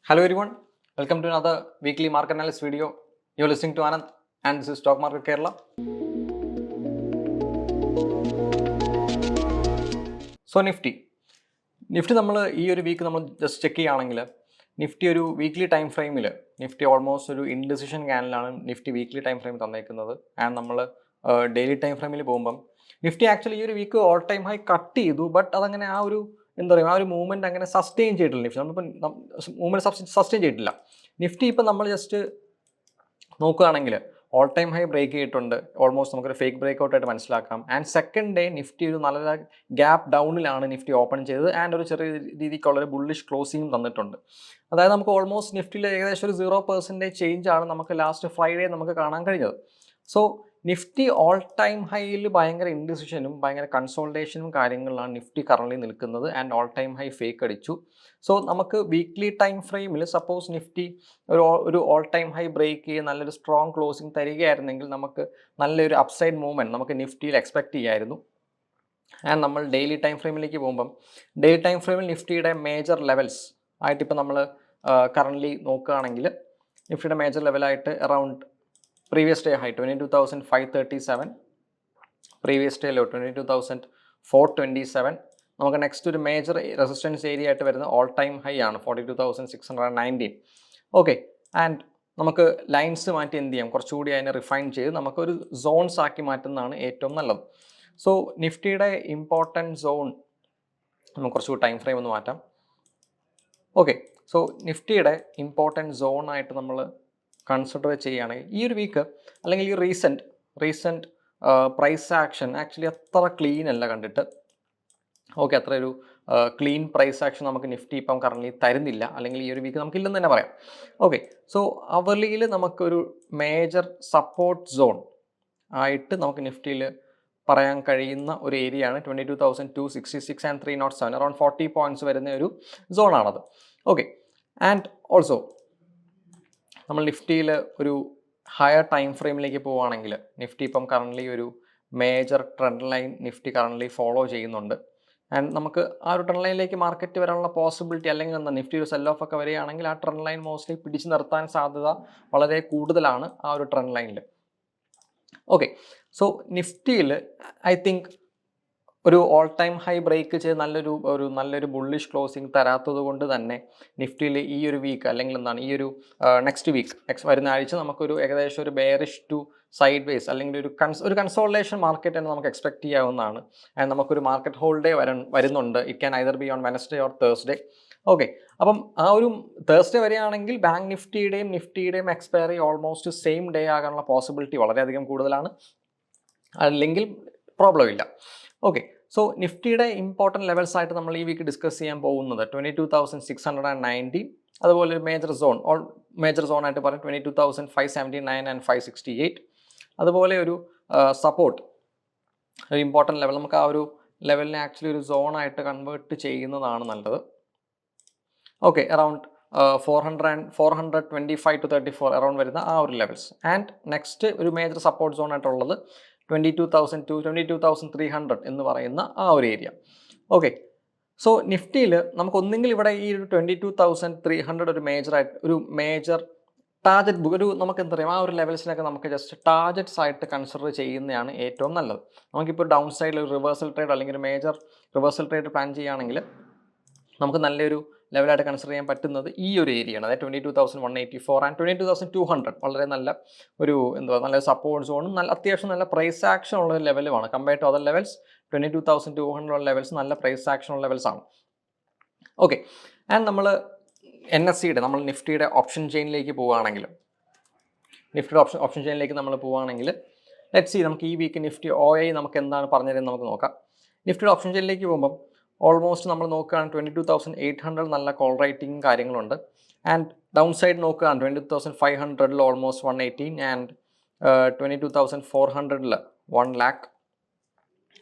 Hello everyone, welcome to another weekly market analysis video. You're listening to Anand and this is Stock Market Kerala. So Nifty നമ്മൾ ഈ ഒരു week നമ്മൾ just check ചെയ്യുകയാണെങ്കിൽ Nifty ഒരു weekly time ഫ്രെയിമിൽ Nifty almost ഒരു indecision ക്യാനിലാണ് Nifty weekly time frame തന്നേക്കുന്നത്. ആൻഡ് നമ്മൾ ഡെയിലി ടൈം ഫ്രെയിമിൽ പോകുമ്പം നിഫ്റ്റി ആക്ച്വലി ഈ ഒരു week all time high cut ചെയ്തു. ബട്ട് അതങ്ങനെ ആ ഒരു എന്താ പറയുക ആ ഒരു മൂവ്മെൻറ്റ് അങ്ങനെ സസ്റ്റെയിൻ ചെയ്തിട്ടില്ല. നിഫ്റ്റി നമ്മളിപ്പോൾ മൂവ്മെൻറ്റ് സസ്റ്റെയിൻ ചെയ്തിട്ടില്ല. നിഫ്റ്റി ഇപ്പം നമ്മൾ ജസ്റ്റ് നോക്കുകയാണെങ്കിൽ ഓൾ ടൈം ഹൈ ബ്രേക്ക് ചെയ്തിട്ടുണ്ട്. ഓൾമോസ്റ്റ് നമുക്കൊരു ഫേക്ക് ബ്രേക്ക് ഔട്ടായിട്ട് മനസ്സിലാക്കാം. ആൻഡ് സെക്കൻഡ് ഡേ നിഫ്റ്റി ഒരു നല്ല ഗ്യാപ്പ് ഡൗണിലാണ് നിഫ്റ്റി ഓപ്പൺ ചെയ്തത്. ആൻഡ് ഒരു ചെറിയ രീതിക്കുള്ളൊരു ബുള്ളിഷ് ക്ലോസിംഗ് തന്നിട്ടുണ്ട്. അതായത് നമുക്ക് ഓൾമോസ്റ്റ് നിഫ്റ്റിയിൽ ഏകദേശം ഒരു 0% ചേഞ്ച് ആണ് നമുക്ക് ലാസ്റ്റ് ഫ്രൈഡേ നമുക്ക് കാണാൻ കഴിഞ്ഞത്. സോ നിഫ്റ്റി ഓൾ ടൈം ഹൈയിൽ ഭയങ്കര ഇൻഡിസിഷനും ഭയങ്കര കൺസോൾട്ടേഷനും കാര്യങ്ങളിലാണ് നിഫ്റ്റി കറൻലി നിൽക്കുന്നത്. And all time high fake അടിച്ചു. സോ നമുക്ക് വീക്ക്ലി ടൈം ഫ്രെയിമിൽ സപ്പോസ് നിഫ്റ്റി ഒരു ഓൾ ടൈം ഹൈ ബ്രേക്ക് ചെയ്ത് നല്ലൊരു സ്ട്രോങ് ക്ലോസിംഗ് തരികയായിരുന്നെങ്കിൽ നമുക്ക് നല്ലൊരു അപ്സൈഡ് മൂവ്മെൻറ്റ് നമുക്ക് നിഫ്റ്റിയിൽ എക്സ്പെക്റ്റ് ചെയ്യായിരുന്നു. ആൻഡ് നമ്മൾ ഡെയിലി ടൈം ഫ്രെയിമിലേക്ക് പോകുമ്പം ഡെയിലി ടൈം ഫ്രെയിമിൽ നിഫ്റ്റിയുടെ മേജർ ലെവൽസ് ആയിട്ട് ഇപ്പോൾ നമ്മൾ കറൻലി നോക്കുകയാണെങ്കിൽ നിഫ്റ്റിയുടെ മേജർ ലെവലായിട്ട് around previous day high 22,537, previous day low 22,427. നമുക്ക് നെക്സ്റ്റ് ഒരു മേജർ റെസിസ്റ്റൻസ് ഏരിയ ആയിട്ട് വരുന്ന ഓൾ ടൈം ഹൈ ആണ് 42,619. ഓക്കെ, ആൻഡ് നമുക്ക് ലൈൻസ് മാറ്റി എന്ത് ചെയ്യാം, കുറച്ചുകൂടി അതിനെ റിഫൈൻ ചെയ്ത് നമുക്കൊരു സോൺസ് ആക്കി മാറ്റുന്നതാണ് ഏറ്റവും നല്ലത്. സോ നിഫ്റ്റിയുടെ ഇമ്പോർട്ടൻറ്റ് സോൺ നമുക്ക് കുറച്ചുകൂടി ടൈം ഫ്രെയിം ഒന്ന് മാറ്റാം. ഓക്കെ, സോ നിഫ്റ്റിയുടെ ഇമ്പോർട്ടൻറ്റ് സോണായിട്ട് നമ്മൾ കൺസിഡർ ചെയ്യുകയാണെങ്കിൽ ഈ ഒരു വീക്ക് അല്ലെങ്കിൽ ഈ റീസെൻറ്റ് പ്രൈസ് ആക്ഷൻ ആക്ച്വലി അത്ര ക്ലീൻ അല്ല കണ്ടിട്ട്. ഓക്കെ, അത്ര ഒരു ക്ലീൻ പ്രൈസ് ആക്ഷൻ നമുക്ക് നിഫ്റ്റി ഇപ്പം കറൻലി തരുന്നില്ല, അല്ലെങ്കിൽ ഈ ഒരു വീക്ക് നമുക്കില്ലെന്ന് തന്നെ പറയാം. ഓക്കെ, സോ അവർലിയിൽ നമുക്കൊരു മേജർ സപ്പോർട്ട് സോൺ ആയിട്ട് നമുക്ക് നിഫ്റ്റിയിൽ പറയാൻ കഴിയുന്ന ഒരു ഏരിയ ആണ് 22,266 ആൻഡ് 307, അറൗണ്ട് 40 പോയിൻറ്റ്സ് വരുന്ന ഒരു സോണാണത്. ഓക്കെ, ആൻഡ് ഓൾസോ നമ്മൾ നിഫ്റ്റിയിൽ ഒരു ഹയർ ടൈം ഫ്രെയിമിലേക്ക് പോവുകയാണെങ്കിൽ നിഫ്റ്റി ഇപ്പം കറൻലി ഒരു major trend line Nifty currently follow ചെയ്യുന്നുണ്ട്. ആൻഡ് നമുക്ക് ആ ഒരു ട്രെൻഡ് ലൈനിലേക്ക് മാർക്കറ്റ് വരാനുള്ള പോസിബിലിറ്റി, അല്ലെങ്കിൽ എന്താ നിഫ്റ്റി ഒരു സെൽ ഓഫ് ഒക്കെ വരികയാണെങ്കിൽ ആ ട്രെൻഡ് ലൈൻ മോസ്റ്റ്ലി പിടിച്ചു നിർത്താൻ സാധ്യത വളരെ കൂടുതലാണ് ആ ഒരു ട്രെൻഡ് ലൈനിൽ. ഓക്കെ, സോ നിഫ്റ്റിയിൽ ഐ തിങ്ക് ഒരു ഓൾ ടൈം ഹൈ ബ്രേക്ക് ചെയ്ത് നല്ലൊരു ബുള്ളിഷ് ക്ലോസിങ് തരാത്തത് കൊണ്ട് തന്നെ നിഫ്റ്റിയിൽ ഈ ഒരു വീക്ക് അല്ലെങ്കിൽ എന്താണ് ഈ ഒരു നെക്സ്റ്റ് വരുന്ന ആഴ്ച നമുക്കൊരു ഏകദേശം ഒരു ബെയറിഷ് ടു സൈഡ് വേസ് അല്ലെങ്കിൽ ഒരു കൺസോൾട്ടേഷൻ മാർക്കറ്റ് തന്നെ നമുക്ക് എക്സ്പെക്ട് ചെയ്യാവുന്നതാണ്. ആൻഡ് നമുക്കൊരു മാർക്കറ്റ് ഹോൾഡേ വരുന്നുണ്ട്. It can either be on Wednesday or Thursday. Okay, അപ്പം ആ ഒരു തേഴ്സ്ഡേ വരെയാണെങ്കിൽ ബാങ്ക് നിഫ്റ്റിയുടെയും എക്സ്പയറി ഓൾമോസ്റ്റ് സെയിം ഡേ ആകാനുള്ള പോസിബിലിറ്റി വളരെയധികം കൂടുതലാണ്, അല്ലെങ്കിൽ പ്രോബ്ലം ഇല്ല. ഓക്കെ, സോ നിഫ്റ്റിയുടെ ഇമ്പോർട്ടൻറ്റ് ലെവൽസ് ആയിട്ട് നമ്മൾ ഈ വീക്ക് ഡിസ്കസ് ചെയ്യാൻ പോകുന്നത് 22,690, അതുപോലെ ഒരു മേജർ സോൺ ആയിട്ട് പറയും 22,579 ആൻഡ് 568. അതുപോലെ ഒരു സപ്പോർട്ട്, ഒരു ഇമ്പോർട്ടൻറ്റ് ലെവൽ, നമുക്ക് ആ ഒരു ലെവലിനെ ആക്ച്വലി ഒരു സോണായിട്ട് കൺവേർട്ട് ചെയ്യുന്നതാണ് നല്ലത്. ഓക്കെ, അറൗണ്ട് 425 to 34 അറൗണ്ട് വരുന്ന ആ ഒരു ലെവൽസ്. ആൻഡ് നെക്സ്റ്റ് ഒരു മേജർ സപ്പോർട്ട് സോൺ ആയിട്ടുള്ളത് 22,300 എന്ന് പറയുന്ന ആ ഒരു ഏരിയ. ഓക്കെ, സോ നിഫ്റ്റിയിൽ നമുക്ക് ഒന്നെങ്കിൽ ഇവിടെ ഈ ഒരു 22,300 ഒരു മേജർ ടാർജറ്റ് ബുക്ക് നമുക്ക് എന്താ പറയുക ആ ഒരു ലെവൽസിനൊക്കെ നമുക്ക് ജസ്റ്റ് ടാർജറ്റ്സ് ആയിട്ട് കൺസിഡർ ചെയ്യുന്നതാണ് ഏറ്റവും നല്ലത്. നമുക്കിപ്പോൾ ഡൗൺ സൈഡിൽ ഒരു റിവേഴ്സൽ ട്രേഡ് അല്ലെങ്കിൽ ഒരു മേജർ റിവേഴ്സൽ ട്രേഡ് പ്ലാൻ ചെയ്യുകയാണെങ്കിൽ നമുക്ക് നല്ലൊരു ലെവലായിട്ട് കൺസിഡർ ചെയ്യാൻ പറ്റുന്നത് ഈ ഒരു ഏരിയയാണ്. അതായത് 22,184 ആൻഡ് 22,200 വളരെ നല്ല നല്ല സപ്പോർട്ട് സോണും അത്യാവശ്യം നല്ല പ്രൈസ് ആക്ഷൻ ഉള്ള ഒരു ലെവലുമാണ്. Compared to other levels 22,200 levels നല്ല പ്രൈസ് ആക്ഷൻ ഉള്ള ലെവൽസ് ആണ്. ഓക്കെ, ആൻഡ് നമ്മൾ നമ്മൾ നിഫ്റ്റിയുടെ ഓപ്ഷൻ ചെയിനിലേക്ക് പോവുകയാണെങ്കിൽ ലെറ്റ്സ് സീ നമുക്ക് ഈ വീക്ക് നിഫ്റ്റി OI നമുക്ക് എന്താണ് പറഞ്ഞുതരുന്നത് നമുക്ക് നോക്കാം. നിഫ്റ്റിയുടെ ഓപ്ഷൻ ചെയിനിലേക്ക് പോകുമ്പം ഓൾമോസ്റ്റ് നമ്മൾ നോക്കുകയാണ് 22,800 നല്ല കോൾ റൈറ്റിംഗ് കാര്യങ്ങളുണ്ട്. ആൻഡ് ഡൗൺ സൈഡ് നോക്കുകയാണ് 22,500 ഓൾമോസ്റ്റ് 118 ആൻഡ് 22,400 1 lakh.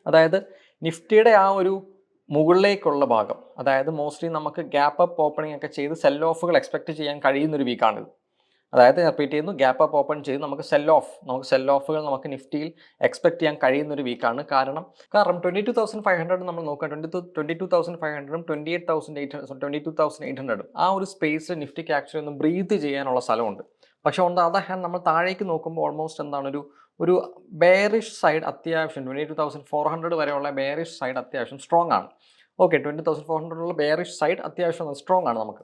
അതായത് നിഫ്റ്റിയുടെ ആ ഒരു മുകളിലേക്കുള്ള ഭാഗം, അതായത് മോസ്റ്റ്ലി നമുക്ക് ഗ്യാപ്പ് അപ്പ് ഓപ്പണിംഗ് ഒക്കെ ചെയ്ത് സെൽ ഓഫുകൾ എക്സ്പെക്ട് ചെയ്യാൻ കഴിയുന്നൊരു വീക്കാണിത്. അതായത് റിപ്പീറ്റ് ചെയ്യുന്നു, ഗ്യാപ്പ് അപ്പ് ഓപ്പൺ ചെയ്ത് നമുക്ക് സെൽ ഓഫുകൾ നമുക്ക് നിഫ്റ്റിയിൽ എക്സ്പെക്ട് ചെയ്യാൻ കഴിയുന്ന ഒരു വീക്കാണ്. കാരണം 22,500 നമ്മൾ നോക്കുക, 22,500 28,800 ആ ഒരു സ്പേസ് നിഫ്റ്റിക്ക് ആക്ച്വലി ഒന്ന് ബ്രീത്ത് ചെയ്യാനുള്ള സ്ഥലമുണ്ട്. പക്ഷേ ഓൺ ദ അതർ ഹാൻഡ് നമ്മൾ താഴേക്ക് നോക്കുമ്പോൾ ഓൾമോസ്റ്റ് എന്താണ് ഒരു ബെയറിഷ് സൈഡ് അത്യാവശ്യം 22,400 വരെയുള്ള ബെയറിഷ് സൈഡ് അത്യാവശ്യം സ്ട്രോങ് ആണ്. ഓക്കെ, 20,400 ഉള്ള ബെയറിഷ് സൈഡ് അത്യാവശ്യം സ്ട്രോങ് ആണ് നമുക്ക്.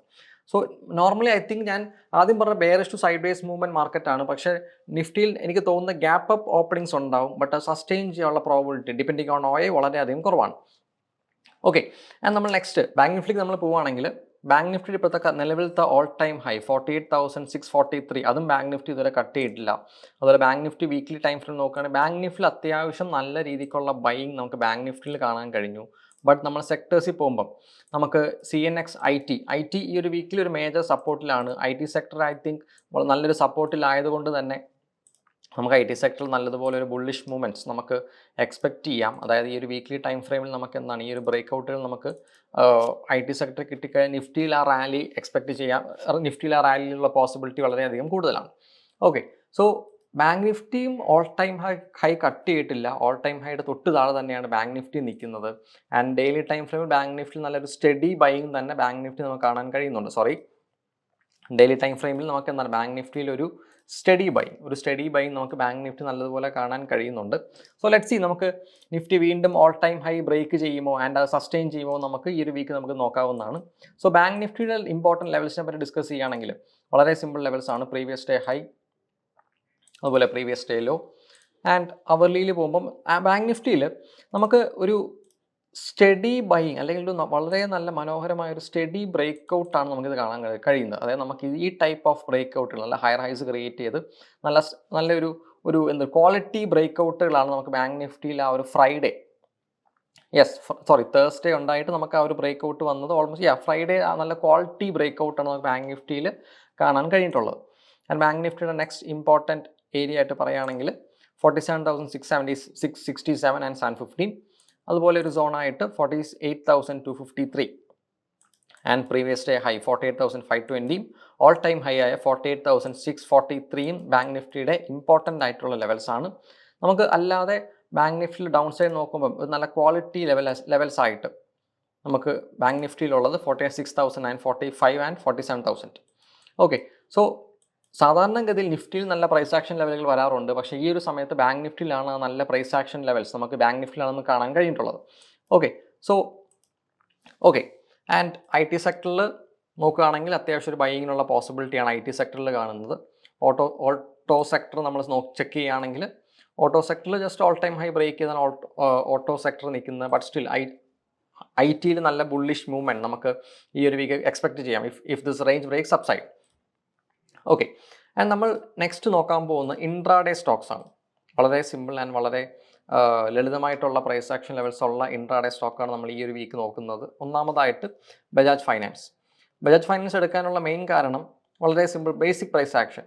സോ നോർമലി ഐ തിങ്ക് ഞാൻ ആദ്യം പറഞ്ഞ bearish to sideways movement market ആണ്. പക്ഷേ നിഫ്റ്റിയിൽ എനിക്ക് തോന്നുന്ന ഗ്യാപ്പ് അപ്പ് ഓപ്പണിങ്സ് ഉണ്ടാവും, ബട്ട് സസ്റ്റെയിൻ ചെയ്യാനുള്ള പ്രോബിലിറ്റി ഡിപ്പെൻഡിങ് ഓൺ ഓയെ വളരെയധികം കുറവാണ്. ഓക്കെ, ആൻഡ് നമ്മൾ നെക്സ്റ്റ് ബാങ്ക് നിഫ്റ്റിക്ക് നമ്മൾ പോവുകയാണെങ്കിൽ ബാങ്ക് നിഫ്റ്റി ഇപ്പോഴത്തെ നിലവിലത്തെ ഓൾ ടൈം ഹൈ 48,643, അതും ബാങ്ക് നിഫ്റ്റി ഇതുവരെ കട്ട് ചെയ്തിട്ടില്ല. അതുപോലെ bank Nifty weekly time frame നോക്കുകയാണെങ്കിൽ ബാങ്ക് നിഫ്റ്റിയിൽ അത്യാവശ്യം നല്ല രീതിക്കുള്ള ബൈയിങ് നമുക്ക് ബാങ്ക് നിഫ്റ്റിയിൽ കാണാൻ കഴിഞ്ഞു. ബട്ട് നമ്മൾ സെക്ടേഴ്സിൽ പോകുമ്പം നമുക്ക് CNX IT ഈ ഒരു വീക്കിൽ ഒരു മേജർ സപ്പോർട്ടിലാണ്. IT സെക്ടർ ഐ തിങ്ക് നല്ലൊരു സപ്പോർട്ടിലായതുകൊണ്ട് തന്നെ നമുക്ക് IT സെക്ടറിൽ നല്ലതുപോലെ ഒരു ബുള്ളിഷ് മൂവ്മെൻറ്റ്സ് നമുക്ക് എക്സ്പെക്റ്റ് ചെയ്യാം. അതായത് ഈ ഒരു വീക്ക്ലി ടൈം ഫ്രെയിമിൽ നമുക്ക് എന്താണ് ഈ ഒരു ബ്രേക്ക്ഔട്ടുകൾ നമുക്ക് IT സെക്ടർ കിട്ടിക്കഴിഞ്ഞാൽ നിഫ്റ്റിയിൽ ആ റാലി എക്സ്പെക്റ്റ് ചെയ്യാം. നിഫ്റ്റിയിൽ ആ റാലിയിലുള്ള പോസിബിലിറ്റി വളരെയധികം കൂടുതലാണ്. ഓക്കെ, സോ ബാങ്ക് നിഫ്റ്റിയും ഓൾ ടൈം ഹൈ കട്ട് ചെയ്തിട്ടില്ല. ഓൾ ടൈം ഹൈയുടെ തൊട്ട് താഴെ തന്നെയാണ് ബാങ്ക് നിഫ്റ്റി നിൽക്കുന്നത്. ആൻഡ് ഡെയിലി ടൈം ഫ്രെയിമിൽ ബാങ്ക് നിഫ്റ്റി നല്ലൊരു സ്റ്റഡി ബൈയിങ് തന്നെ ബാങ്ക് നിഫ്റ്റി നമുക്ക് കാണാൻ കഴിയുന്നുണ്ട്. ഡെയിലി ടൈം ഫ്രെയിമിൽ നമുക്ക് എന്താണ് ബാങ്ക് നിഫ്റ്റിയിൽ ഒരു സ്റ്റഡി ബൈങ് നമുക്ക് ബാങ്ക് നിഫ്റ്റി നല്ലതുപോലെ കാണാൻ കഴിയുന്നുണ്ട്. സോ ലെറ്റ്സ് സീ നമുക്ക് നിഫ്റ്റി വീണ്ടും ഓൾ ടൈം ഹൈ ബ്രേക്ക് ചെയ്യുമോ ആൻഡ് അത് സസ്റ്റെയിൻ ചെയ്യുമോ നമുക്ക് ഈ ഒരു വീക്ക് നമുക്ക് നോക്കാവുന്നതാണ്. സോ ബാങ്ക് നിഫ്റ്റിയുടെ ഇമ്പോർട്ടൻറ്റ് ലെവൽസിനെ പറ്റി ഡിസ്കസ് ചെയ്യുകയാണെങ്കിൽ വളരെ സിമ്പിൾ ലെവൽസ് ആണ്. പ്രീവിയസ് ഡേ ഹൈ, അതുപോലെ പ്രീവിയസ് ഡേ ലോ ആൻഡ് അവർലിയിൽ പോകുമ്പം ബാങ്ക് നിഫ്റ്റിയിൽ നമുക്ക് ഒരു സ്റ്റഡി ബൈയിങ് അല്ലെങ്കിൽ വളരെ നല്ല മനോഹരമായ ഒരു സ്റ്റഡി ബ്രേക്ക്ഔട്ടാണ് നമുക്കിത് കാണാൻ കഴിയുന്നത്. അതായത് നമുക്ക് ഈ ടൈപ്പ് ഓഫ് ബ്രേക്ക്ഔട്ടുകൾ നല്ല ഹയർ ഹൈസ് ക്രിയേറ്റ് ചെയ്ത് നല്ലൊരു ക്വാളിറ്റി ബ്രേക്ക്ഔട്ടുകളാണ് നമുക്ക് ബാങ്ക് നിഫ്റ്റിയിൽ ആ ഒരു തേഴ്സ്ഡേ ഉണ്ടായിട്ട് നമുക്ക് ആ ഒരു ബ്രേക്ക്ഔട്ട് വന്നത് ഓൾമോസ്റ്റ് ഫ്രൈഡേ നല്ല ക്വാളിറ്റി ബ്രേക്ക്ഔട്ടാണ് നമുക്ക് ബാങ്ക് നിഫ്റ്റിയിൽ കാണാൻ കഴിഞ്ഞിട്ടുള്ളത്. ആൻഡ് ബാങ്ക് നിഫ്റ്റിയുടെ നെക്സ്റ്റ് ഇമ്പോർട്ടൻറ്റ് ഏരിയ ആയിട്ട് പറയുകയാണെങ്കിൽ 47,667 ആൻഡ് 715, അതുപോലെ ഒരു സോണായിട്ട് 48,253 and previous day high 48,520, all time high ആയ 48,643 ബാങ്ക് നിഫ്റ്റിയുടെ ഇമ്പോർട്ടൻ്റ് ആയിട്ടുള്ള ലെവൽസ് ആണ്. നമുക്ക് അല്ലാതെ ബാങ്ക് നിഫ്റ്റിയിൽ ഡൗൺ സൈഡ് നോക്കുമ്പം ഒരു നല്ല ക്വാളിറ്റി ലെവൽസ് ആയിട്ട് നമുക്ക് ബാങ്ക് നിഫ്റ്റിയിലുള്ളത് 46,945 ആൻഡ് 47,000. ഓക്കെ, സോ സാധാരണഗതിയിൽ നിഫ്റ്റിയിൽ നല്ല പ്രൈസ് ആക്ഷൻ ലെവലുകൾ വരാറുണ്ട്. പക്ഷേ ഈ ഒരു സമയത്ത് ബാങ്ക് നിഫ്റ്റിയിലാണ് നല്ല പ്രൈസ് ആക്ഷൻ ലെവൽസ് നമുക്ക് ബാങ്ക് നിഫ്റ്റിയിലാണ് കാണാൻ കഴിഞ്ഞിട്ടുള്ളത്. ഓക്കെ ആൻഡ് IT സെക്ടറിൽ നോക്കുകയാണെങ്കിൽ അത്യാവശ്യം ഒരു ബൈയിങ്ങിനുള്ള പോസിബിലിറ്റിയാണ് IT സെക്ടറിൽ കാണുന്നത്. ഓട്ടോ സെക്ടർ നമ്മൾ ചെക്ക് ചെയ്യുകയാണെങ്കിൽ ഓട്ടോ സെക്ടറിൽ just all time high break ചെയ്താണ് ഓട്ടോ സെക്ടർ നിൽക്കുന്നത്. ബട്ട് സ്റ്റിൽ IT നല്ല ബുള്ളിഷ് മൂവ്മെൻറ്റ് നമുക്ക് ഈ ഒരു വീക്ക് എക്സ്പെക്ട് ചെയ്യാം if this range breaks upside. Okay, and നമ്മൾ നെക്സ്റ്റ് നോക്കാൻ പോകുന്ന ഇൻട്രാഡേ സ്റ്റോക്സ് ആണ്. വളരെ സിമ്പിൾ ആൻഡ് വളരെ ലളിതമായിട്ടുള്ള പ്രൈസ് ആക്ഷൻ ലെവൽസ് ഉള്ള ഇൻട്രാഡേ സ്റ്റോക്കാണ് നമ്മൾ ഈ ഒരു വീക്ക് നോക്കുന്നത്. ഒന്നാമതായിട്ട് ബജാജ് ഫൈനാൻസ് എടുക്കാനുള്ള മെയിൻ കാരണം വളരെ സിമ്പിൾ, ബേസിക് പ്രൈസ് ആക്ഷൻ.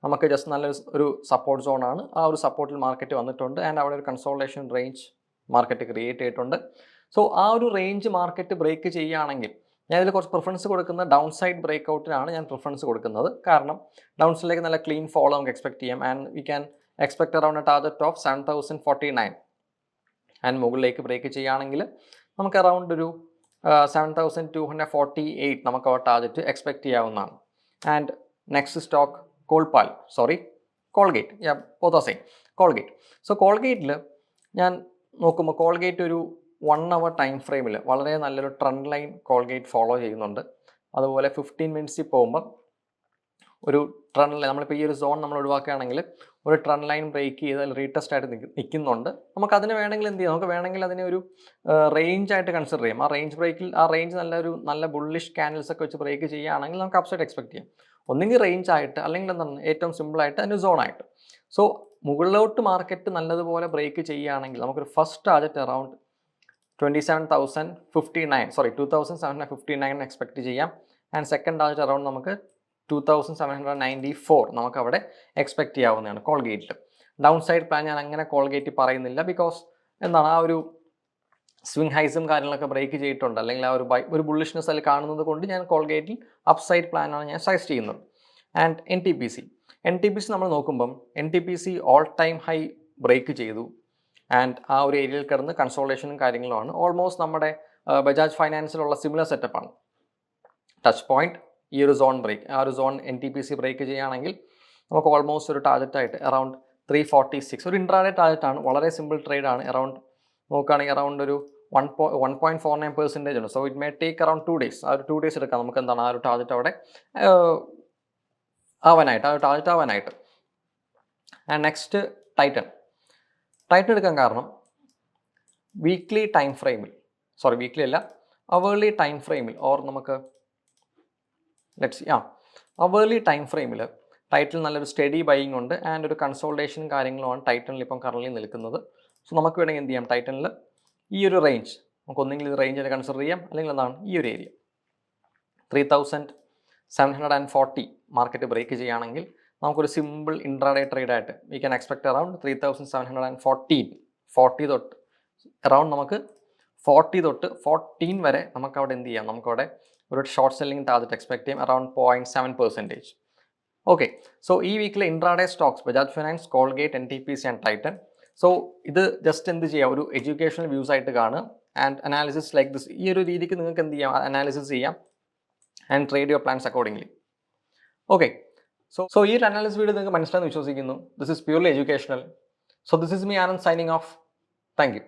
നമുക്ക് ജസ്റ്റ് നല്ലൊരു സപ്പോർട്ട് സോണാണ്. ആ ഒരു സപ്പോർട്ടിൽ മാർക്കറ്റ് വന്നിട്ടുണ്ട് ആൻഡ് അവിടെ ഒരു കൺസോൾട്ടേഷൻ റേഞ്ച് മാർക്കറ്റ് ക്രിയേറ്റ് ചെയ്തിട്ടുണ്ട്. സോ ആ ഒരു റേഞ്ച് മാർക്കറ്റ് ബ്രേക്ക് ചെയ്യുകയാണെങ്കിൽ ഞാൻ ഇതിൽ കുറച്ച് പ്രിഫറൻസ് കൊടുക്കുന്ന ഡൗൺ സൈഡ് ബ്രേക്ക്ഔട്ടിനാണ് ഞാൻ പ്രിഫറൻസ് കൊടുക്കുന്നത്. കാരണം ഡൗൺ സൈഡിലേക്ക് നല്ല ക്ലീൻ ഫോളോ നമുക്ക് എക്സ്പെക്ട് ചെയ്യാം and we can expect around a target of 7,049 and മുകളിലേക്ക് ബ്രേക്ക് ചെയ്യുകയാണെങ്കിൽ നമുക്ക് അറൗണ്ട് ഒരു 7,248 നമുക്ക് ആ ടാർഗറ്റ് എക്സ്പെക്ട് ചെയ്യാവുന്നതാണ്. And next stock Colgate. So കോൾഗേറ്റിൽ ഞാൻ നോക്കുമ്പോൾ കോൾഗേറ്റ് ഒരു 1 hour ടൈം ഫ്രെയിമിൽ വളരെ നല്ലൊരു ട്രെൻഡ് ലൈൻ കോൾഗേറ്റ് ഫോളോ ചെയ്യുന്നുണ്ട്. അതുപോലെ 15 മിനിറ്റ്സിൽ പോകുമ്പോൾ ഒരു ട്രെൻഡ് ലൈൻ, നമ്മളിപ്പോൾ ഈ ഒരു സോൺ നമ്മൾ ഒഴിവാക്കുകയാണെങ്കിൽ ഒരു ട്രെൻഡ് ലൈൻ ബ്രേക്ക് ചെയ്ത് റീടെസ്റ്റ് ആയിട്ട് നിൽക്കുന്നുണ്ട്. നമുക്കതിന് വേണമെങ്കിൽ എന്ത് ചെയ്യാം, നമുക്ക് വേണമെങ്കിൽ അതിനെ ഒരു റേഞ്ച് ആയിട്ട് കൺസിഡർ ചെയ്യാം. ആ റേഞ്ച് നല്ല ബുള്ളിഷ് ക്യാൻഡിൽസ് ഒക്കെ വെച്ച് ബ്രേക്ക് ചെയ്യുകയാണെങ്കിൽ നമുക്ക് അപ്സൈഡ് എക്സ്പെക്ട് ചെയ്യാം. ഒന്നെങ്കിൽ റേഞ്ച് ആയിട്ട്, അല്ലെങ്കിൽ എന്താണ് ഏറ്റവും സിമ്പിളായിട്ട് അതിന് സോൺ ആയിട്ട്. സോ മുകളിലോട്ട് മാർക്കറ്റ് നല്ലതുപോലെ ബ്രേക്ക് ചെയ്യുകയാണെങ്കിൽ നമുക്കൊരു ഫസ്റ്റ് ടാർഗറ്റ് അറൗണ്ട് 2,759 എക്സ്പെക്ട് ചെയ്യാം. ആൻഡ് സെക്കൻഡ് ടാർഗറ്റ് അറൗണ്ട് നമുക്ക് 2,794 നമുക്ക് അവിടെ എക്സ്പെക്ട് ചെയ്യാവുന്നതാണ് കോൾഗേറ്റിൽ. ഡൗൺ സൈഡ് പ്ലാൻ ഞാൻ അങ്ങനെ കോൾഗേറ്റ് പറയുന്നില്ല, ബിക്കോസ് എന്താണ് ആ ഒരു സ്വിംഗ് ഹൈസും കാര്യങ്ങളൊക്കെ ബ്രേക്ക് ചെയ്തിട്ടുണ്ട്, അല്ലെങ്കിൽ ആ ഒരു ബുള്ളിഷ്നെസ് അതിൽ കാണുന്നത് കൊണ്ട് ഞാൻ കോൾഗേറ്റിൽ അപ്സൈഡ് പ്ലാനാണ് ഞാൻ സജസ്റ്റ് ചെയ്യുന്നത്. And N T P C നമ്മൾ നോക്കുമ്പം N T P C all time high break ചെയ്തു ആൻഡ് ആ ഒരു ഏരിയയിൽ കിടന്ന് കൺസോൾട്ടേഷനും കാര്യങ്ങളുമാണ്. ഓൾമോസ്റ്റ് നമ്മുടെ ബജാജ് ഫൈനാൻസിലുള്ള സിമിലർ സെറ്റപ്പാണ്. ടച്ച് പോയിന്റ് ഈ ഒരു സോൺ ബ്രേക്ക്, ആ ഒരു zone N T P C break ചെയ്യുകയാണെങ്കിൽ നമുക്ക് ഓൾമോസ്റ്റ് ഒരു ടാർജറ്റായിട്ട് അറൗണ്ട് 346 ഒരു ഇൻട്രാഡേ ടാർജറ്റാണ്. വളരെ സിമ്പിൾ ട്രേഡാണ്. അറൗണ്ട് നോക്കുകയാണെങ്കിൽ അറൗണ്ട് ഒരു 1.49% ഉണ്ട്. So it may take around 2 days. ആ ഒരു 2 days എടുക്കാം നമുക്ക് എന്താണ് ആ ഒരു ടാർജറ്റ് അവിടെ ആവാനായിട്ട്. ആൻഡ് നെക്സ്റ്റ് ടൈറ്റൻ എടുക്കാൻ കാരണം വീക്ക്ലി ടൈം ഫ്രെയിമിൽ, വീക്ക്ലി അല്ല, അവേർലി ടൈം ഫ്രെയിമിൽ ഓർ നമുക്ക് അവേർലി ടൈം ഫ്രെയിമിൽ ടൈറ്റിൽ നല്ലൊരു സ്റ്റഡി ബൈയിങ് ഉണ്ട് ആൻഡ് ഒരു കൺസോൾട്ടേഷനും കാര്യങ്ങളുമാണ് ടൈറ്റനിൽ ഇപ്പം കറൻലി നിൽക്കുന്നത്. സോ നമുക്ക് വേണമെങ്കിൽ എന്ത് ചെയ്യാം, ടൈറ്റനിൽ ഈ ഒരു റേഞ്ച് നമുക്ക് ഒന്നെങ്കിൽ ഇത് റേഞ്ച് കൺസിഡർ ചെയ്യാം, അല്ലെങ്കിൽ എന്താണ് ഈ ഒരു ഏരിയ 3740 മാർക്കറ്റ് ബ്രേക്ക് ചെയ്യുകയാണെങ്കിൽ നമുക്കൊരു സിമ്പിൾ ഇൻട്രാഡേ ട്രേഡായിട്ട് വി ക്യാൻ എക്സ്പെക്ട് അറൗണ്ട് 3740 തൊട്ട് അറൗണ്ട് നമുക്ക് 40 തൊട്ട് 14 വരെ നമുക്കവിടെ എന്ത് ചെയ്യാം, നമുക്കവിടെ ഒരു ഷോർട്ട് സെല്ലിംഗ് ടാർജറ്റ് എക്സ്പെക്ട് ചെയ്യാം അറൗണ്ട് 0.7%. ഓക്കെ, സോ ഈ വീക്കിലെ intraday stocks Bajaj finance, Colgate, N T P C and Titan. So ഇത് ജസ്റ്റ് എന്ത് ചെയ്യാം, ഒരു എഡ്യൂക്കേഷണൽ വ്യൂസ് ആയിട്ട് കാണുക ആൻഡ് അനാലിസിസ് ലൈക്ക് ദിസ്. ഈ ഒരു രീതിക്ക് നിങ്ങൾക്ക് എന്ത് ചെയ്യാം, അനാലിസിസ് ചെയ്യാം and trade your plans accordingly. Okay, so ഈ ഒരു അനാലിസിസ് വീഡിയോ നിങ്ങൾക്ക് മനസ്സിലായെന്ന് വിശ്വസിക്കുന്നു. This is purely educational. So this is me Anand signing off. Thank U.